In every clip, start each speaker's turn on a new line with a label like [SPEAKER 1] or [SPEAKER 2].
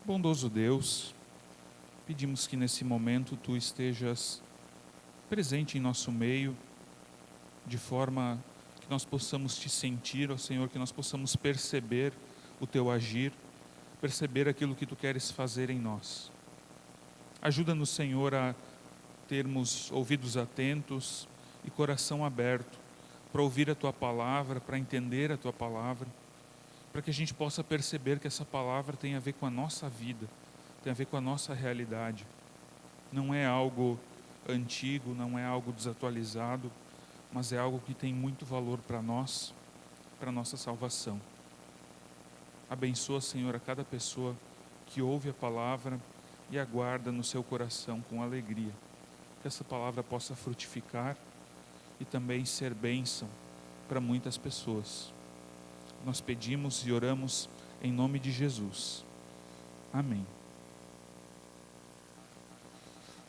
[SPEAKER 1] Bondoso Deus, pedimos que nesse momento Tu estejas presente em nosso meio, de forma que nós possamos Te sentir, ó Senhor, que nós possamos perceber o Teu agir, perceber aquilo que Tu queres fazer em nós. Ajuda-nos, Senhor, a termos ouvidos atentos e coração aberto para ouvir a Tua palavra, para entender a Tua palavra, para que a gente possa perceber que essa palavra tem a ver com a nossa vida, tem a ver com a nossa realidade. Não é algo antigo, não é algo desatualizado, mas é algo que tem muito valor para nós, para a nossa salvação. Abençoa, Senhor, a cada pessoa que ouve a palavra e aguarda no seu coração com alegria. Que essa palavra possa frutificar e também ser bênção para muitas pessoas. Nós pedimos e oramos em nome de Jesus. Amém.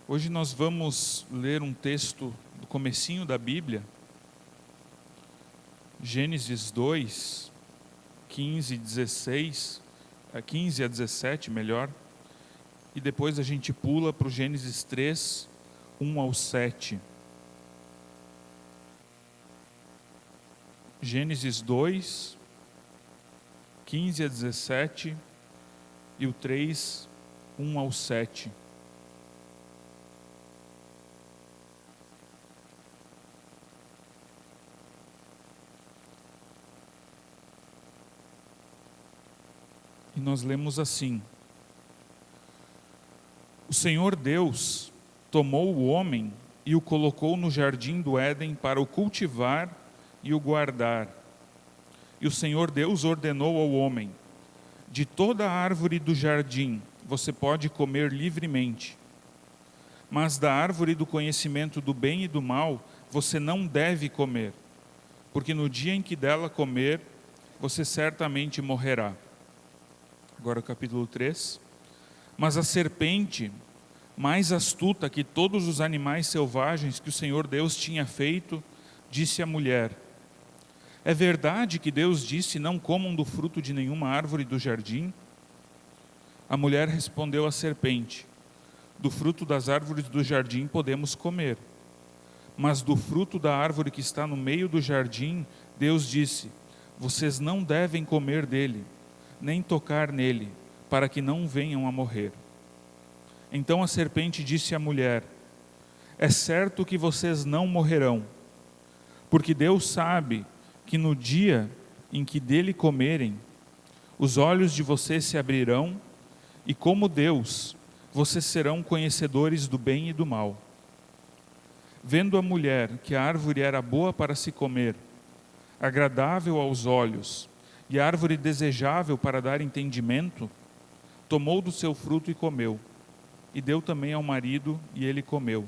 [SPEAKER 1] Hoje nós vamos ler um texto do comecinho da Bíblia, Gênesis 2, 15 a 17, melhor, e depois a gente pula para o Gênesis 3, 1 ao 7. Gênesis 2, 15 a 17 e o 3, 1 ao 7. E nós lemos assim: O Senhor Deus tomou o homem e o colocou no jardim do Éden para o cultivar e o guardar. E o Senhor Deus ordenou ao homem: de toda a árvore do jardim você pode comer livremente, mas da árvore do conhecimento do bem e do mal você não deve comer, porque no dia em que dela comer, você certamente morrerá. Agora o capítulo 3. Mas a serpente, mais astuta que todos os animais selvagens que o Senhor Deus tinha feito, disse à mulher: É verdade que Deus disse, não comam do fruto de nenhuma árvore do jardim? A mulher respondeu à serpente: Do fruto das árvores do jardim podemos comer, mas do fruto da árvore que está no meio do jardim, Deus disse: Vocês não devem comer dele, nem tocar nele, para que não venham a morrer. Então a serpente disse à mulher: É certo que vocês não morrerão, porque Deus sabe que no dia em que dele comerem, os olhos de vocês se abrirão, e como Deus, vocês serão conhecedores do bem e do mal. Vendo a mulher que a árvore era boa para se comer, agradável aos olhos, e árvore desejável para dar entendimento, tomou do seu fruto e comeu, e deu também ao marido, e ele comeu.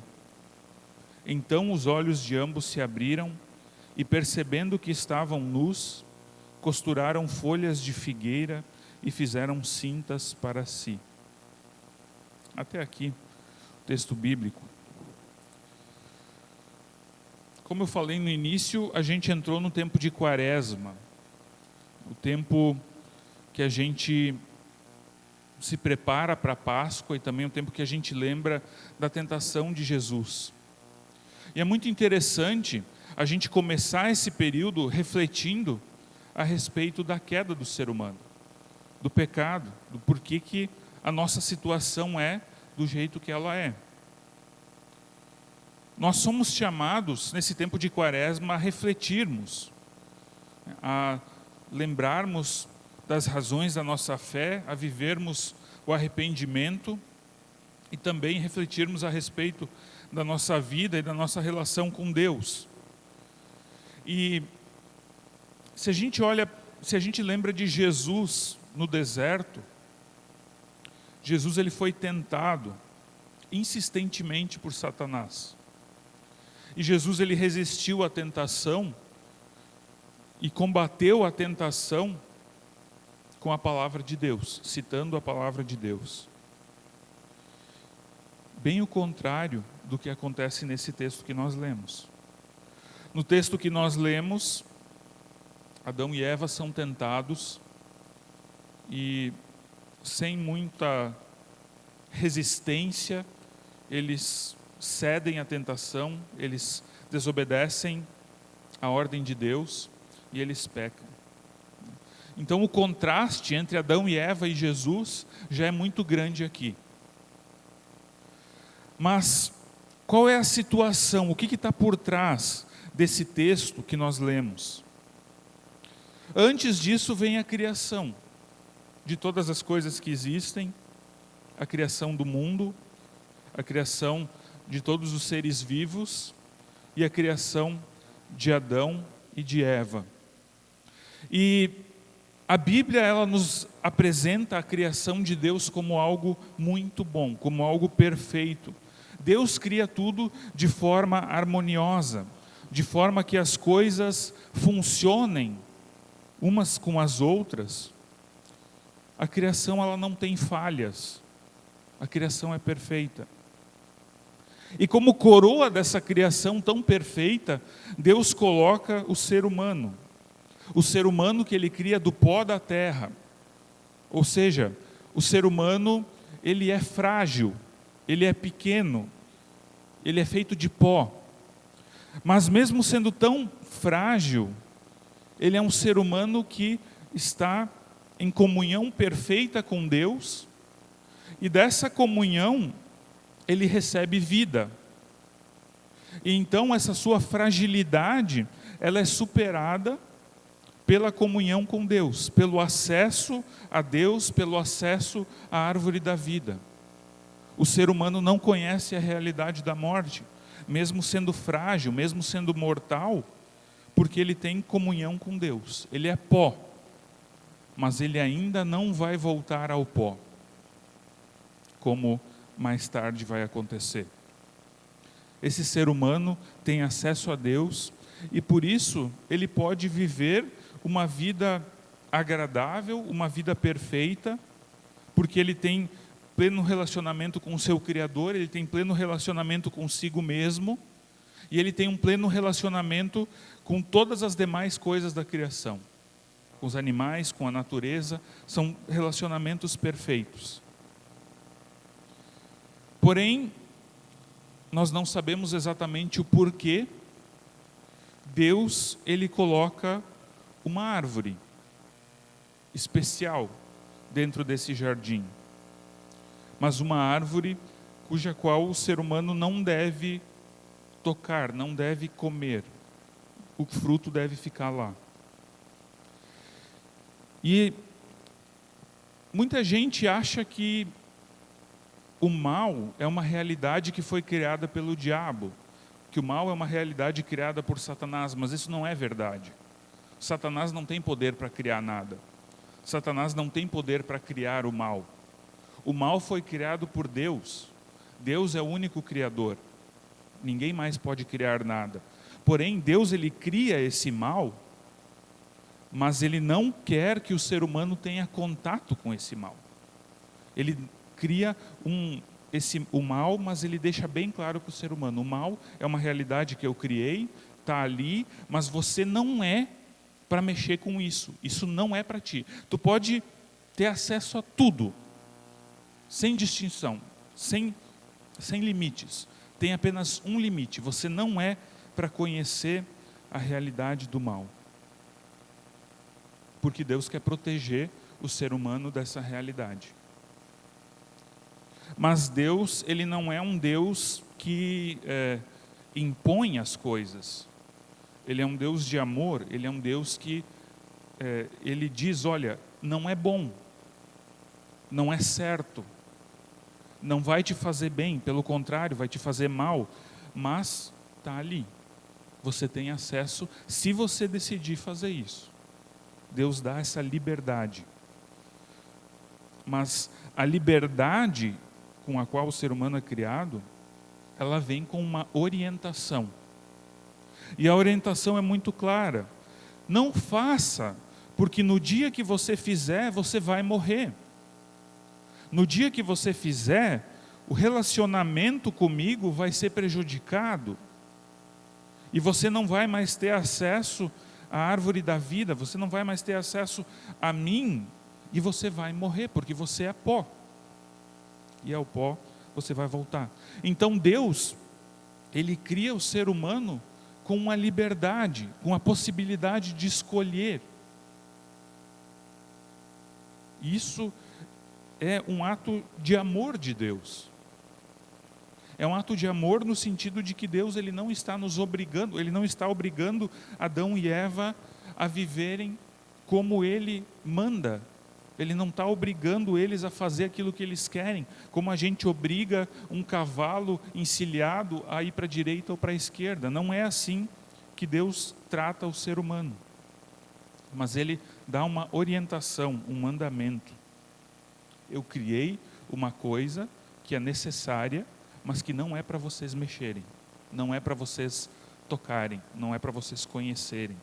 [SPEAKER 1] Então os olhos de ambos se abriram, e percebendo que estavam nus, costuraram folhas de figueira e fizeram cintas para si. Até aqui, o texto bíblico. Como eu falei no início, a gente entrou no tempo de Quaresma, o tempo que a gente se prepara para a Páscoa e também o tempo que a gente lembra da tentação de Jesus. E é muito interessante a gente começar esse período refletindo a respeito da queda do ser humano, do pecado, do porquê que a nossa situação é do jeito que ela é. Nós somos chamados, nesse tempo de Quaresma, a refletirmos, a lembrarmos das razões da nossa fé, a vivermos o arrependimento e também refletirmos a respeito da nossa vida e da nossa relação com Deus. E se a gente lembra de Jesus no deserto, Jesus ele foi tentado insistentemente por Satanás. E Jesus ele resistiu à tentação e combateu a tentação com a palavra de Deus, citando a palavra de Deus. Bem o contrário do que acontece nesse texto que nós lemos. No texto que nós lemos, Adão e Eva são tentados e sem muita resistência, eles cedem à tentação, eles desobedecem a ordem de Deus e eles pecam. Então o contraste entre Adão e Eva e Jesus já é muito grande aqui. Mas qual é a situação? O que está por trás desse texto que nós lemos? Antes disso vem a criação de todas as coisas que existem, a criação do mundo, a criação de todos os seres vivos e a criação de Adão e de Eva. E a Bíblia, ela nos apresenta a criação de Deus como algo muito bom, como algo perfeito. Deus cria tudo de forma harmoniosa, de forma que as coisas funcionem umas com as outras. A criação, ela não tem falhas, a criação é perfeita. E como coroa dessa criação tão perfeita, Deus coloca o ser humano que Ele cria do pó da terra. Ou seja, o ser humano, ele é frágil, ele é pequeno, ele é feito de pó. Mas mesmo sendo tão frágil, ele é um ser humano que está em comunhão perfeita com Deus, e dessa comunhão ele recebe vida. E então essa sua fragilidade, ela é superada pela comunhão com Deus, pelo acesso a Deus, pelo acesso à árvore da vida. O ser humano não conhece a realidade da morte, mesmo sendo frágil, mesmo sendo mortal, porque ele tem comunhão com Deus. Ele é pó, mas ele ainda não vai voltar ao pó, como mais tarde vai acontecer. Esse ser humano tem acesso a Deus e por isso ele pode viver uma vida agradável, uma vida perfeita, porque ele tem pleno relacionamento com o seu Criador, ele tem pleno relacionamento consigo mesmo e ele tem um pleno relacionamento com todas as demais coisas da criação, com os animais, com a natureza, são relacionamentos perfeitos. Porém, nós não sabemos exatamente o porquê Deus, ele coloca uma árvore especial dentro desse jardim. Mas uma árvore cuja qual o ser humano não deve tocar, não deve comer. O fruto deve ficar lá. E muita gente acha que o mal é uma realidade que foi criada pelo diabo, que o mal é uma realidade criada por Satanás, mas isso não é verdade. Satanás não tem poder para criar nada. Satanás não tem poder para criar o mal. O mal foi criado por Deus. Deus é o único criador. Ninguém mais pode criar nada. Porém, Deus, ele cria esse mal, mas ele não quer que o ser humano tenha contato com esse mal. Ele cria o mal, mas ele deixa bem claro para o ser humano: o mal é uma realidade que eu criei, está ali, mas você não é para mexer com isso. Isso não é para ti. Tu pode ter acesso a tudo, sem distinção, sem limites. Tem apenas um limite: você não é para conhecer a realidade do mal. Porque Deus quer proteger o ser humano dessa realidade. Mas Deus, ele não é um Deus que impõe as coisas. Ele é um Deus de amor, ele é um Deus que ele diz: olha, não é bom, não é certo, não vai te fazer bem, pelo contrário, vai te fazer mal, mas está ali. Você tem acesso se você decidir fazer isso. Deus dá essa liberdade. Mas a liberdade com a qual o ser humano é criado, ela vem com uma orientação. E a orientação é muito clara: não faça, porque no dia que você fizer, você vai morrer. No dia que você fizer, o relacionamento comigo vai ser prejudicado. E você não vai mais ter acesso à árvore da vida, você não vai mais ter acesso a mim e você vai morrer, porque você é pó. E ao pó você vai voltar. Então Deus, Ele cria o ser humano com uma liberdade, com a possibilidade de escolher. Isso é um ato de amor de Deus. É um ato de amor no sentido de que Deus, Ele não está nos obrigando, Ele não está obrigando Adão e Eva a viverem como Ele manda. Ele não está obrigando eles a fazer aquilo que eles querem, como a gente obriga um cavalo encilhado a ir para a direita ou para a esquerda. Não é assim que Deus trata o ser humano. Mas Ele dá uma orientação, um mandamento. Eu criei uma coisa que é necessária, mas que não é para vocês mexerem, não é para vocês tocarem, não é para vocês conhecerem.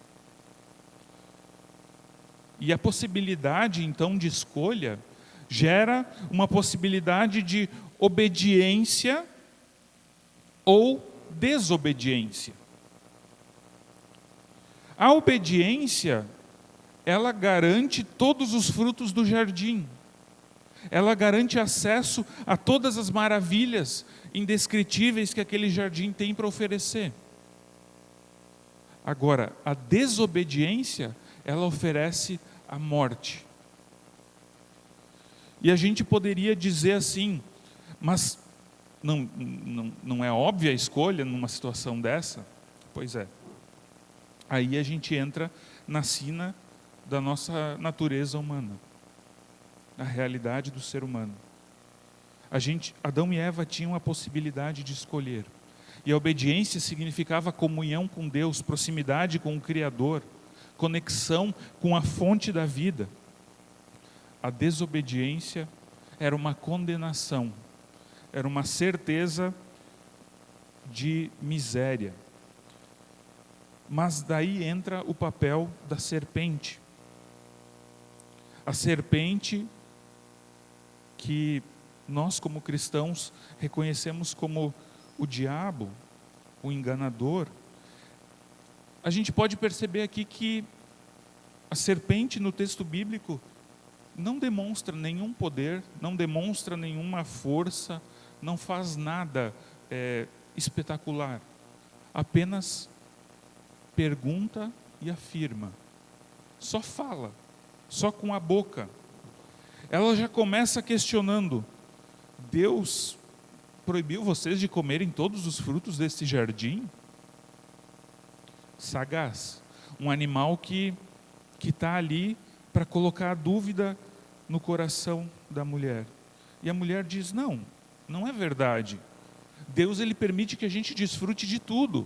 [SPEAKER 1] E a possibilidade, então, de escolha, gera uma possibilidade de obediência ou desobediência. A obediência, ela garante todos os frutos do jardim. Ela garante acesso a todas as maravilhas indescritíveis que aquele jardim tem para oferecer. Agora, a desobediência, ela oferece a morte. E a gente poderia dizer assim, mas não é óbvia a escolha numa situação dessa? Pois é. Aí a gente entra na sina da nossa natureza humana, na realidade do ser humano. Adão e Eva tinham a possibilidade de escolher. E a obediência significava comunhão com Deus, proximidade com o Criador, conexão com a fonte da vida. A desobediência era uma condenação, era uma certeza de miséria. Mas daí entra o papel da serpente. A serpente que nós, como cristãos, reconhecemos como o diabo, o enganador. A gente pode perceber aqui que a serpente no texto bíblico não demonstra nenhum poder, não demonstra nenhuma força, não faz nada espetacular. Apenas pergunta e afirma. Só fala, só com a boca. Ela já começa questionando: Deus proibiu vocês de comerem todos os frutos desse jardim? Sagaz, um animal que está ali para colocar a dúvida no coração da mulher. E a mulher diz: não é verdade. Deus, Ele permite que a gente desfrute de tudo.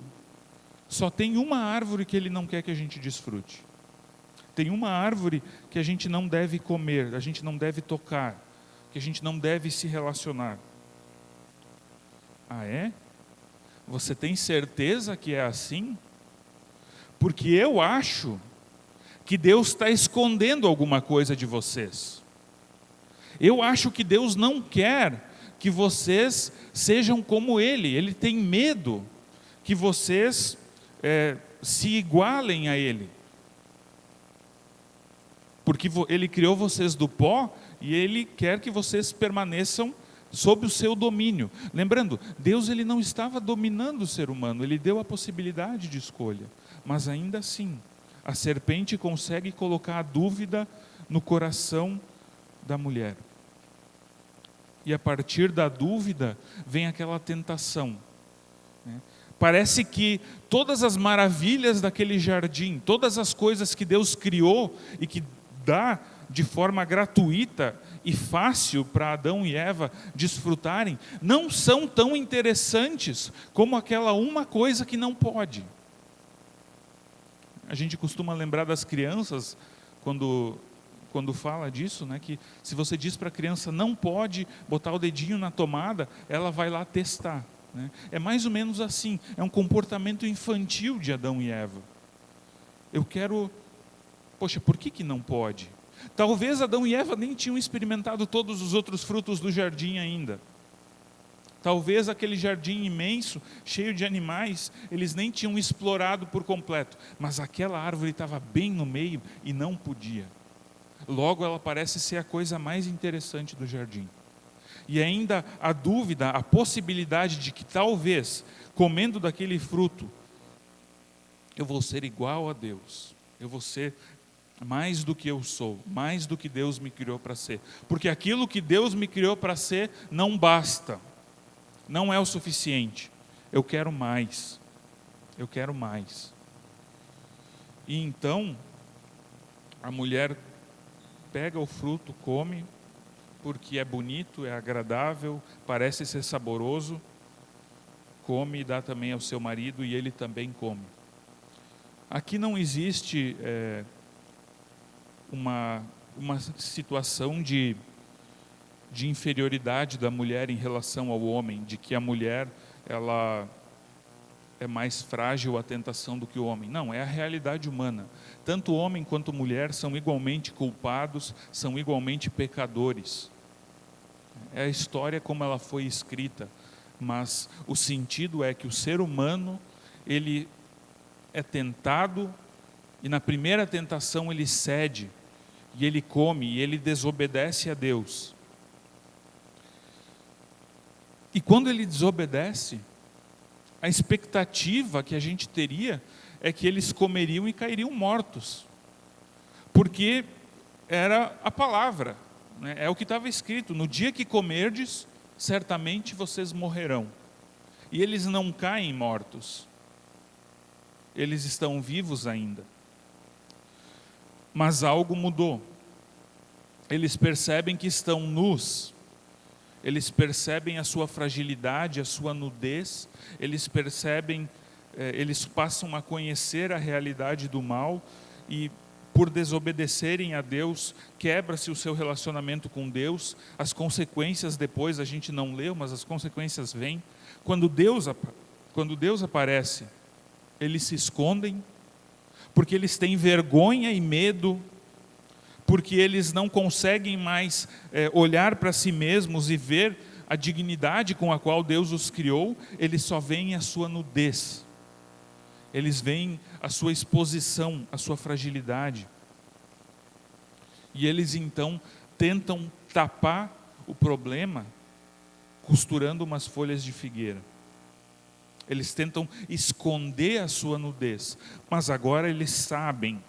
[SPEAKER 1] Só tem uma árvore que Ele não quer que a gente desfrute. Tem uma árvore que a gente não deve comer, a gente não deve tocar, que a gente não deve se relacionar. Ah, é? Você tem certeza que é assim? Porque eu acho que Deus está escondendo alguma coisa de vocês. Eu acho que Deus não quer que vocês sejam como Ele. Ele tem medo que vocês se igualem a Ele. Porque Ele criou vocês do pó e Ele quer que vocês permaneçam sob o seu domínio. Lembrando, Deus, Ele não estava dominando o ser humano, Ele deu a possibilidade de escolha. Mas ainda assim, a serpente consegue colocar a dúvida no coração da mulher. E a partir da dúvida vem aquela tentação. Parece que todas as maravilhas daquele jardim, todas as coisas que Deus criou e que dá de forma gratuita e fácil para Adão e Eva desfrutarem, não são tão interessantes como aquela uma coisa que não pode. A gente costuma lembrar das crianças quando fala disso, né, que se você diz para a criança não pode botar o dedinho na tomada, ela vai lá testar. Né? É mais ou menos assim, é um comportamento infantil de Adão e Eva. Eu quero, por que não pode? Talvez Adão e Eva nem tinham experimentado todos os outros frutos do jardim ainda. Talvez aquele jardim imenso, cheio de animais, eles nem tinham explorado por completo. Mas aquela árvore estava bem no meio e não podia. Logo, ela parece ser a coisa mais interessante do jardim. E ainda a dúvida, a possibilidade de que talvez, comendo daquele fruto, eu vou ser igual a Deus. Eu vou ser mais do que eu sou, mais do que Deus me criou para ser. Porque aquilo que Deus me criou para ser não basta, não é o suficiente. Eu quero mais, eu quero mais. E então, a mulher pega o fruto, come, porque é bonito, é agradável, parece ser saboroso, come e dá também ao seu marido e ele também come. Aqui não existe uma situação de inferioridade da mulher em relação ao homem, de que a mulher ela é mais frágil à tentação do que o homem. Não, é a realidade humana. Tanto homem quanto mulher são igualmente culpados, são igualmente pecadores. É a história como ela foi escrita, mas o sentido é que o ser humano, ele é tentado e na primeira tentação ele cede, e ele come, e ele desobedece a Deus. E quando ele desobedece, a expectativa que a gente teria é que eles comeriam e cairiam mortos, porque era a palavra, né? É o que estava escrito: no dia que comerdes, certamente vocês morrerão. E eles não caem mortos, eles estão vivos ainda. Mas algo mudou. Eles percebem que estão nus, eles percebem a sua fragilidade, a sua nudez, eles percebem, eles passam a conhecer a realidade do mal, e por desobedecerem a Deus, quebra-se o seu relacionamento com Deus. As consequências depois, a gente não leu, mas as consequências vêm. Quando Deus aparece, eles se escondem, porque eles têm vergonha e medo, porque eles não conseguem mais olhar para si mesmos e ver a dignidade com a qual Deus os criou. Eles só veem a sua nudez, eles veem a sua exposição, a sua fragilidade, e eles então tentam tapar o problema costurando umas folhas de figueira. Eles tentam esconder a sua nudez, mas agora eles sabem,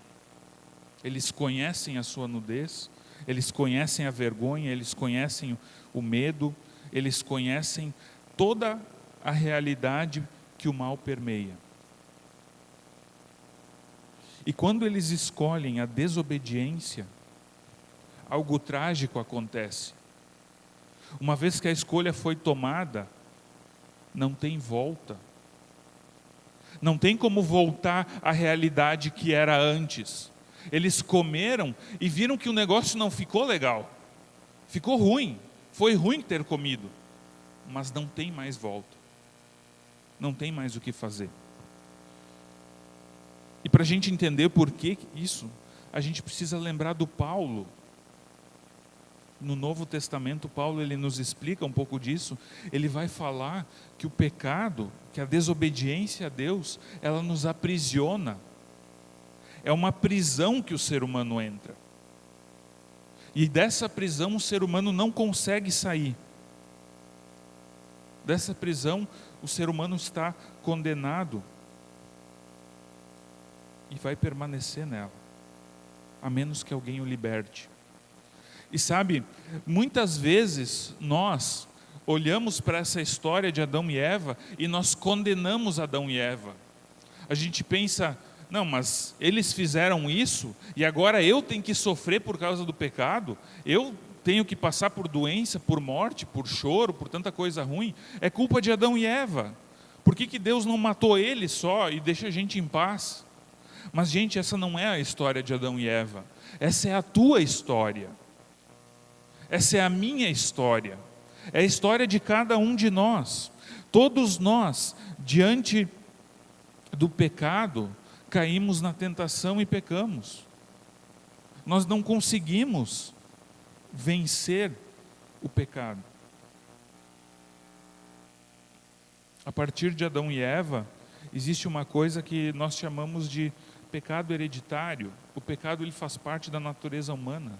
[SPEAKER 1] eles conhecem a sua nudez, eles conhecem a vergonha, eles conhecem o medo, eles conhecem toda a realidade que o mal permeia. E quando eles escolhem a desobediência, algo trágico acontece. Uma vez que a escolha foi tomada, não tem volta. Não tem como voltar à realidade que era antes. Eles comeram e viram que o negócio não ficou legal. Ficou ruim. Foi ruim ter comido. Mas não tem mais volta. Não tem mais o que fazer. E para a gente entender por que isso, a gente precisa lembrar do Paulo. No Novo Testamento, Paulo ele nos explica um pouco disso. Ele vai falar que o pecado, que a desobediência a Deus, ela nos aprisiona. É uma prisão que o ser humano entra. E dessa prisão o ser humano não consegue sair. Dessa prisão o ser humano está condenado e vai permanecer nela, a menos que alguém o liberte. E sabe, muitas vezes nós olhamos para essa história de Adão e Eva e nós condenamos Adão e Eva. A gente pensa: não, mas eles fizeram isso e agora eu tenho que sofrer por causa do pecado, eu tenho que passar por doença, por morte, por choro, por tanta coisa ruim. É culpa de Adão e Eva. Por que Deus não matou eles só e deixa a gente em paz? Mas gente, essa não é a história de Adão e Eva. Essa é a tua história. Essa é a minha história. É a história de cada um de nós. Todos nós, diante do pecado, caímos na tentação e pecamos. Nós não conseguimos vencer o pecado. A partir de Adão e Eva, existe uma coisa que nós chamamos de pecado hereditário. O pecado ele faz parte da natureza humana.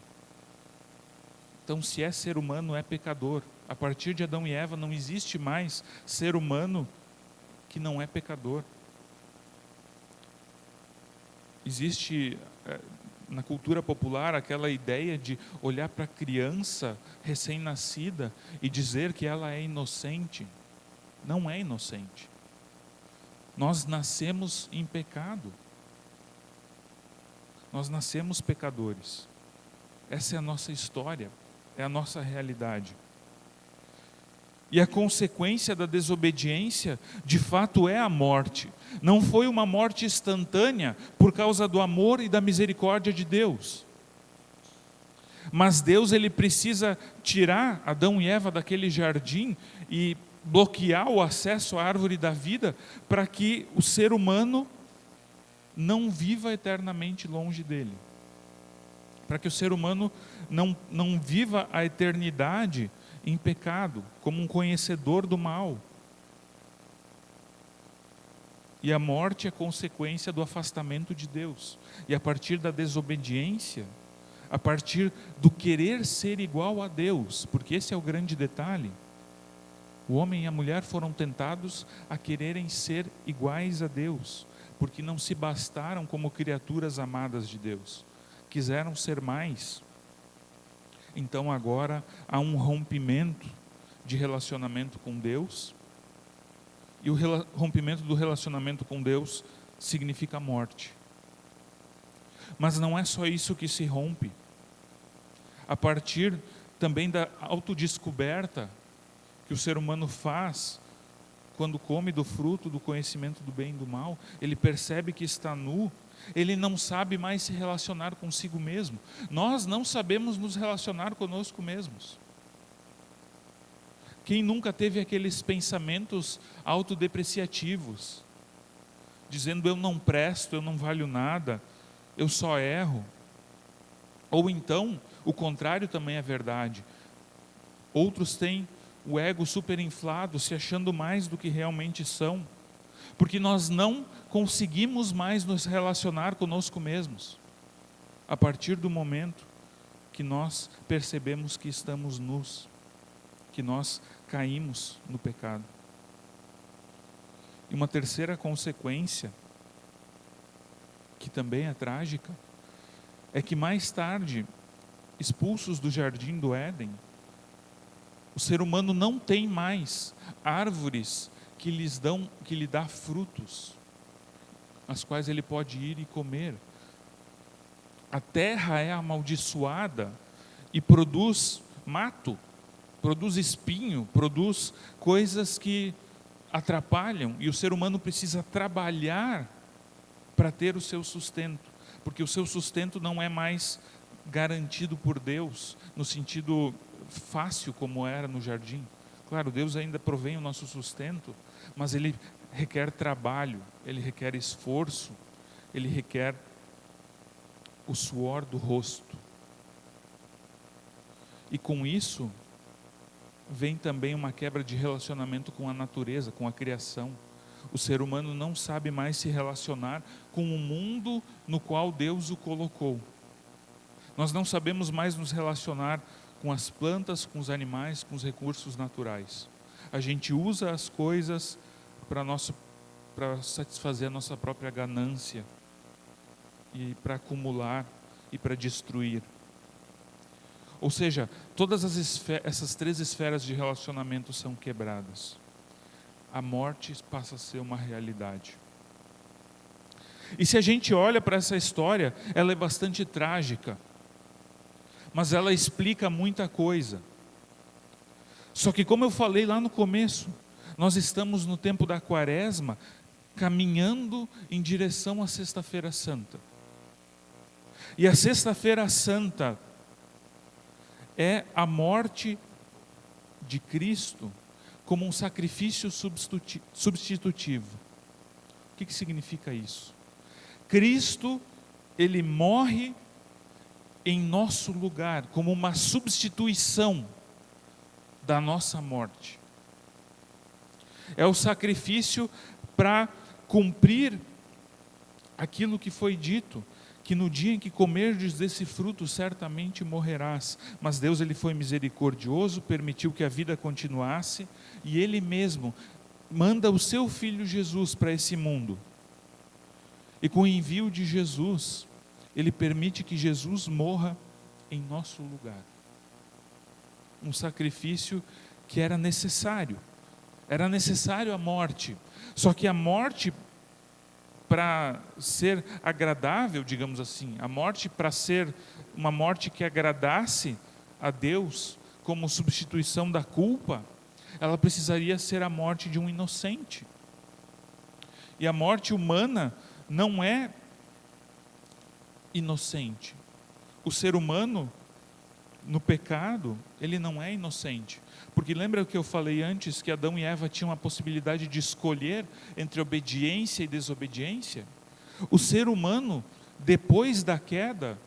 [SPEAKER 1] Então, se é ser humano, é pecador. A partir de Adão e Eva não existe mais ser humano que não é pecador. Existe na cultura popular aquela ideia de olhar para a criança recém-nascida e dizer que ela é inocente. Não é inocente. Nós nascemos em pecado. Nós nascemos pecadores. Essa é a nossa história, é a nossa realidade. E a consequência da desobediência, de fato, é a morte. Não foi uma morte instantânea por causa do amor e da misericórdia de Deus. Mas Deus ele precisa tirar Adão e Eva daquele jardim e bloquear o acesso à árvore da vida para que o ser humano não viva eternamente longe dele. Para que o ser humano não viva a eternidade em pecado, como um conhecedor do mal. E a morte é consequência do afastamento de Deus. E a partir da desobediência, a partir do querer ser igual a Deus, porque esse é o grande detalhe. O homem e a mulher foram tentados a quererem ser iguais a Deus, porque não se bastaram como criaturas amadas de Deus. Quiseram ser mais. Então agora há um rompimento de relacionamento com Deus, e o rompimento do relacionamento com Deus significa morte. Mas não é só isso que se rompe. A partir também da autodescoberta que o ser humano faz quando come do fruto do conhecimento do bem e do mal, ele percebe que está nu, ele não sabe mais se relacionar consigo mesmo. Nós não sabemos nos relacionar conosco mesmos. Quem nunca teve aqueles pensamentos autodepreciativos, dizendo eu não presto, eu não valho nada, eu só erro? Ou então, o contrário também é verdade. Outros têm o ego superinflado, se achando mais do que realmente são, porque nós não conseguimos mais nos relacionar conosco mesmos, a partir do momento que nós percebemos que estamos nus, que nós caímos no pecado. E uma terceira consequência, que também é trágica, é que mais tarde, expulsos do jardim do Éden, o ser humano não tem mais árvores que lhe dá frutos, as quais ele pode ir e comer. A terra é amaldiçoada e produz mato, produz espinho, produz coisas que atrapalham, e o ser humano precisa trabalhar para ter o seu sustento, porque o seu sustento não é mais garantido por Deus, no sentido fácil como era no jardim. Claro, Deus ainda provém o nosso sustento, mas ele requer trabalho, ele requer esforço, ele requer o suor do rosto. E com isso, vem também uma quebra de relacionamento com a natureza, com a criação. O ser humano não sabe mais se relacionar com o mundo no qual Deus o colocou. Nós não sabemos mais nos relacionar com as plantas, com os animais, com os recursos naturais. A gente usa as coisas para satisfazer a nossa própria ganância, e para acumular e para destruir. Ou seja, todas essas três esferas de relacionamento são quebradas. A morte passa a ser uma realidade. E se a gente olha para essa história, ela é bastante trágica, mas ela explica muita coisa. Só que, como eu falei lá no começo, nós estamos no tempo da Quaresma, caminhando em direção à Sexta-feira Santa. E a Sexta-feira Santa é a morte de Cristo como um sacrifício substitutivo. O que significa isso? Cristo, ele morre em nosso lugar, como uma substituição da nossa morte. É o sacrifício para cumprir aquilo que foi dito, que no dia em que comerdes desse fruto certamente morrerás. Mas Deus, ele foi misericordioso, permitiu que a vida continuasse, e ele mesmo manda o seu filho Jesus para esse mundo. E com o envio de Jesus, ele permite que Jesus morra em nosso lugar. Um sacrifício que era necessário a morte. Só que a morte, para ser agradável, digamos assim, a morte para ser uma morte que agradasse a Deus, como substituição da culpa, ela precisaria ser a morte de um inocente. E a morte humana não é inocente. O ser humano, no pecado, ele não é inocente. Porque lembra o que eu falei antes, que Adão e Eva tinham a possibilidade de escolher entre obediência e desobediência? O ser humano, depois da queda,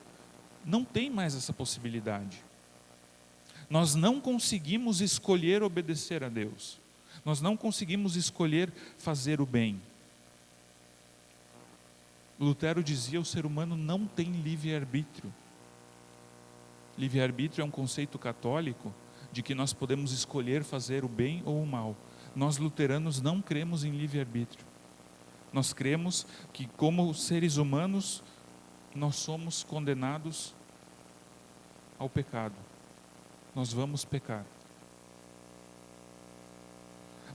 [SPEAKER 1] não tem mais essa possibilidade. Nós não conseguimos escolher obedecer a Deus. Nós não conseguimos escolher fazer o bem. Lutero dizia: o ser humano não tem livre-arbítrio. Livre-arbítrio é um conceito católico de que nós podemos escolher fazer o bem ou o mal. Nós luteranos não cremos em livre-arbítrio. Nós cremos que, como seres humanos, nós somos condenados ao pecado. Nós vamos pecar.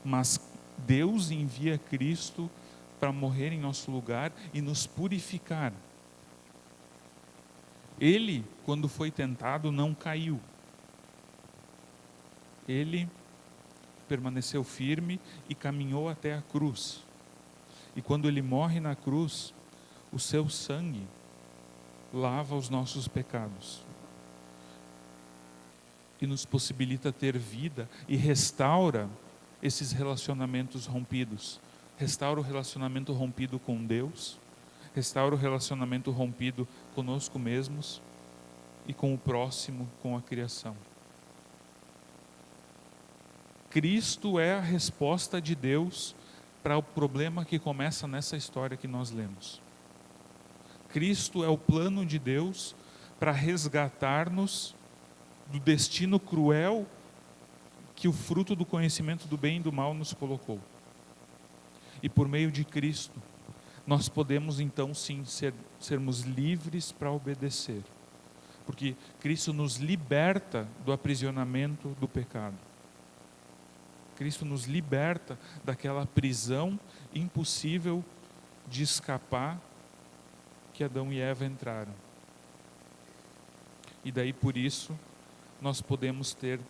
[SPEAKER 1] Mas Deus envia Cristo para morrer em nosso lugar e nos purificar. Ele, quando foi tentado, não caiu. Ele permaneceu firme e caminhou até a cruz. E quando ele morre na cruz, o seu sangue lava os nossos pecados e nos possibilita ter vida e restaura esses relacionamentos rompidos. Restaura o relacionamento rompido com Deus, restaura o relacionamento rompido conosco mesmos e com o próximo, com a criação. Cristo é a resposta de Deus para o problema que começa nessa história que nós lemos. Cristo é o plano de Deus para resgatar-nos do destino cruel que o fruto do conhecimento do bem e do mal nos colocou. E por meio de Cristo, nós podemos então sim sermos livres para obedecer. Porque Cristo nos liberta do aprisionamento do pecado. Cristo nos liberta daquela prisão impossível de escapar que Adão e Eva entraram. E daí por isso nós podemos ter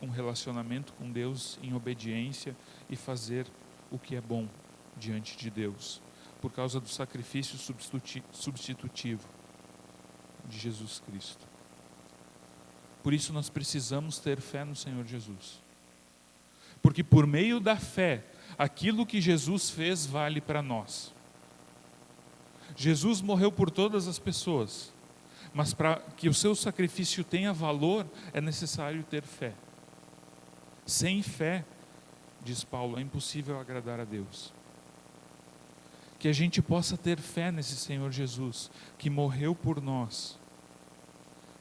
[SPEAKER 1] um relacionamento com Deus em obediência e fazer o que é bom diante de Deus, por causa do sacrifício substitutivo de Jesus Cristo. Por isso nós precisamos ter fé no Senhor Jesus. Porque por meio da fé, aquilo que Jesus fez vale para nós. Jesus morreu por todas as pessoas, mas para que o seu sacrifício tenha valor, é necessário ter fé. Sem fé, diz Paulo, é impossível agradar a Deus. Que a gente possa ter fé nesse Senhor Jesus, que morreu por nós,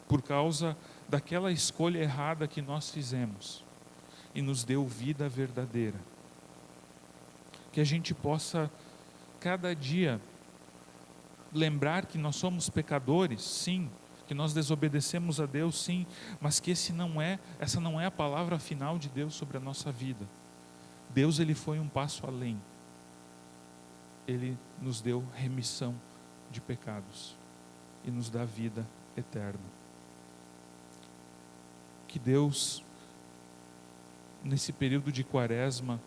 [SPEAKER 1] por causa daquela escolha errada que nós fizemos, e nos deu vida verdadeira. Que a gente possa, cada dia, lembrar que nós somos pecadores, sim, que nós desobedecemos a Deus, sim, mas que essa não é a palavra final de Deus sobre a nossa vida. Deus, ele foi um passo além. Ele nos deu remissão de pecados e nos dá vida eterna. Que Deus, nesse período de Quaresma,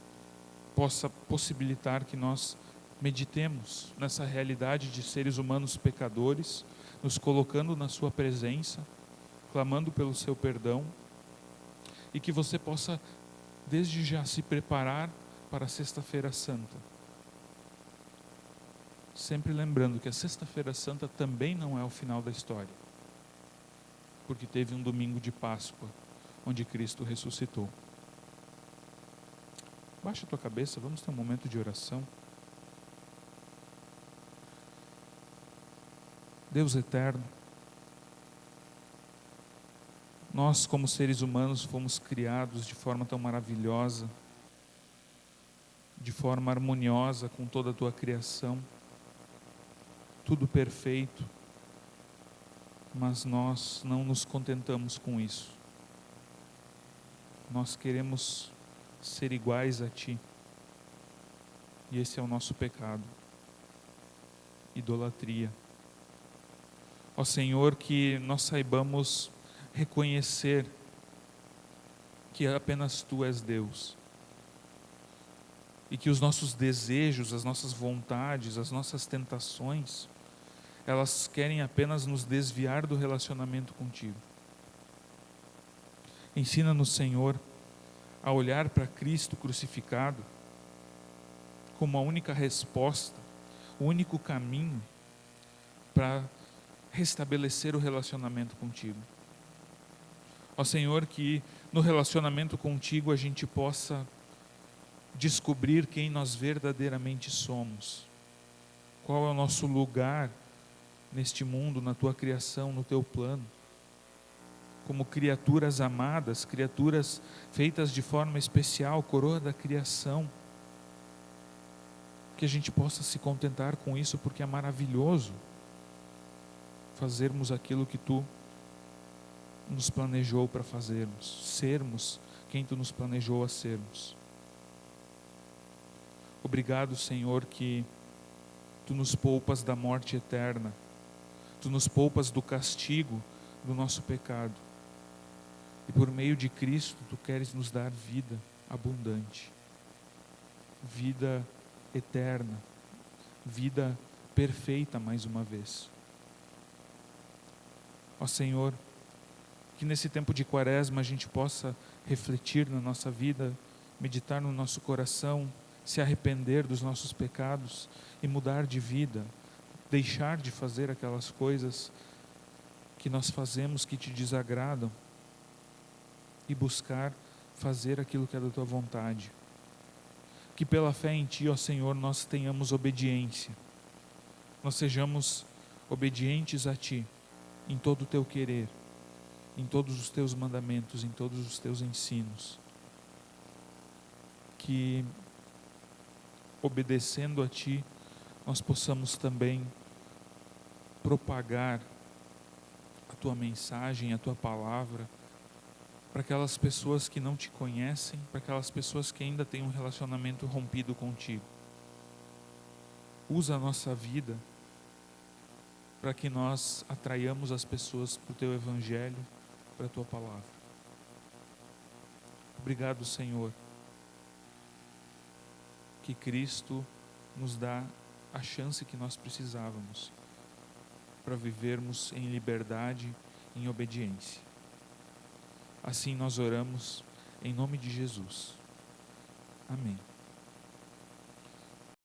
[SPEAKER 1] possa possibilitar que nós meditemos nessa realidade de seres humanos pecadores, nos colocando na sua presença, clamando pelo seu perdão, e que você possa desde já se preparar para a Sexta-feira Santa. Sempre lembrando que a Sexta-feira Santa também não é o final da história, porque teve um domingo de Páscoa, onde Cristo ressuscitou. Baixa a tua cabeça, vamos ter um momento de oração. Deus eterno, nós como seres humanos fomos criados de forma tão maravilhosa, de forma harmoniosa com toda a tua criação, tudo perfeito, mas nós não nos contentamos com isso. Nós queremos ser iguais a Ti, e esse é o nosso pecado, idolatria. Ó Senhor, que nós saibamos reconhecer que apenas Tu és Deus, e que os nossos desejos, as nossas vontades, as nossas tentações, elas querem apenas nos desviar do relacionamento contigo. Ensina-nos, Senhor, a olhar para Cristo crucificado como a única resposta, o único caminho para restabelecer o relacionamento contigo. Ó Senhor, que no relacionamento contigo a gente possa descobrir quem nós verdadeiramente somos, qual é o nosso lugar neste mundo, na Tua criação, no Teu plano, como criaturas amadas, criaturas feitas de forma especial, coroa da criação, que a gente possa se contentar com isso, porque é maravilhoso fazermos aquilo que Tu nos planejou para fazermos, sermos quem Tu nos planejou a sermos. Obrigado, Senhor, que Tu nos poupas da morte eterna, Tu nos poupas do castigo do nosso pecado, e por meio de Cristo Tu queres nos dar vida abundante, vida eterna, vida perfeita mais uma vez. Ó Senhor, que nesse tempo de Quaresma a gente possa refletir na nossa vida, meditar no nosso coração, se arrepender dos nossos pecados e mudar de vida, deixar de fazer aquelas coisas que nós fazemos que Te desagradam e buscar fazer aquilo que é da Tua vontade. Que pela fé em Ti, ó Senhor, nós tenhamos obediência, nós sejamos obedientes a Ti em todo o Teu querer, em todos os Teus mandamentos, em todos os Teus ensinos. Que obedecendo a Ti, nós possamos também propagar a Tua mensagem, a Tua palavra, para aquelas pessoas que não Te conhecem, para aquelas pessoas que ainda têm um relacionamento rompido contigo. Usa a nossa vida para que nós atraiamos as pessoas para o Teu Evangelho, para a Tua palavra. Obrigado, Senhor, que Cristo nos dá a chance que nós precisávamos para vivermos em liberdade, em obediência. Assim nós oramos em nome de Jesus. Amém.